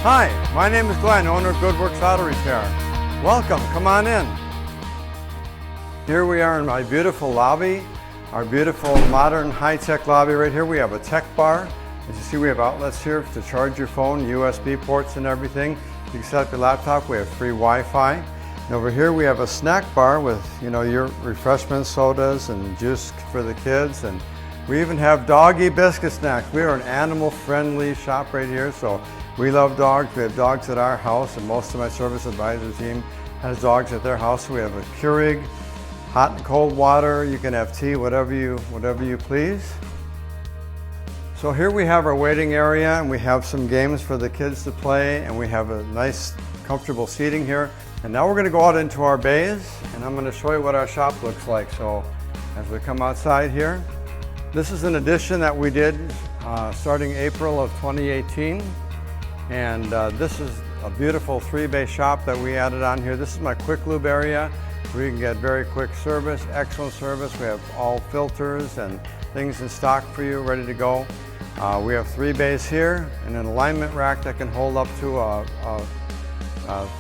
Hi, my name is Glenn, owner of GoodWorks Auto Repair. Welcome, come on in. Here we are in my beautiful lobby, our beautiful modern high-tech lobby right here. We have a tech bar. As you see, we have outlets here to charge your phone, USB ports and everything. You can set up your laptop. We have free Wi-Fi. And over here we have a snack bar with, your refreshments, sodas and juice for the kids. And we even have doggy biscuit snacks. We are an animal-friendly shop right here, so we love dogs. We have dogs at our house, and most of my service advisor team has dogs at their house. We have a Keurig, hot and cold water. You can have tea, whatever you please. So here we have our waiting area, and we have some games for the kids to play, and we have a nice, comfortable seating here. And now we're going to go out into our bays, and I'm going to show you what our shop looks like. So as we come outside here, this is an addition that we did starting April of 2018. And this is a beautiful 3-bay shop that we added on here. This is my quick lube area. We can get very quick service, excellent service. We have all filters and things in stock for you, ready to go. We have 3 bays here and an alignment rack that can hold up to a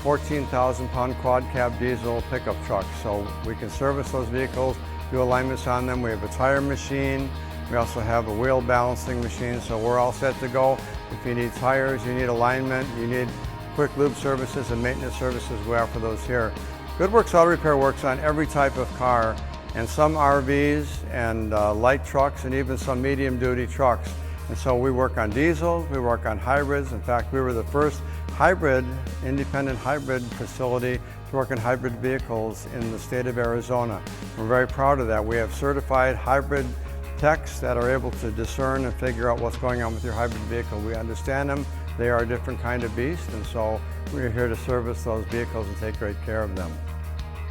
14,000-pound quad cab diesel pickup truck. So we can service those vehicles, do alignments on them. We have a tire machine. We also have a wheel balancing machine, so we're all set to go. If you need tires, you need alignment, you need quick lube services and maintenance services, we offer those here. GoodWorks Auto Repair works on every type of car, and some RVs and light trucks and even some medium duty trucks. And so we work on diesels, we work on hybrids. In fact, we were the first independent hybrid facility to work on hybrid vehicles in the state of Arizona. We're very proud of that. We have certified hybrid techs that are able to discern and figure out what's going on with your hybrid vehicle. We understand them. They are a different kind of beast, and so we're here to service those vehicles and take great care of them.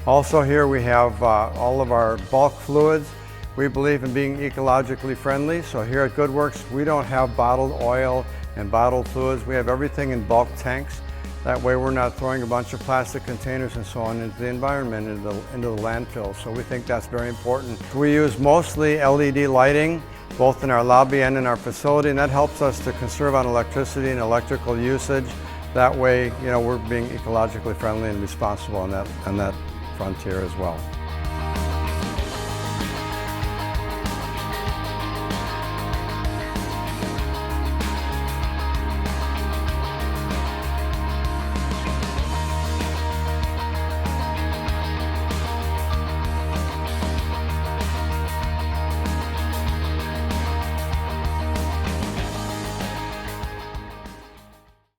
Also here we have all of our bulk fluids. We believe in being ecologically friendly, so here at GoodWorks we don't have bottled oil and bottled fluids. We have everything in bulk tanks. That way we're not throwing a bunch of plastic containers and so on into the environment, into the landfill. So we think that's very important. We use mostly LED lighting, both in our lobby and in our facility, and that helps us to conserve on electricity and electrical usage. That way, we're being ecologically friendly and responsible on that frontier as well.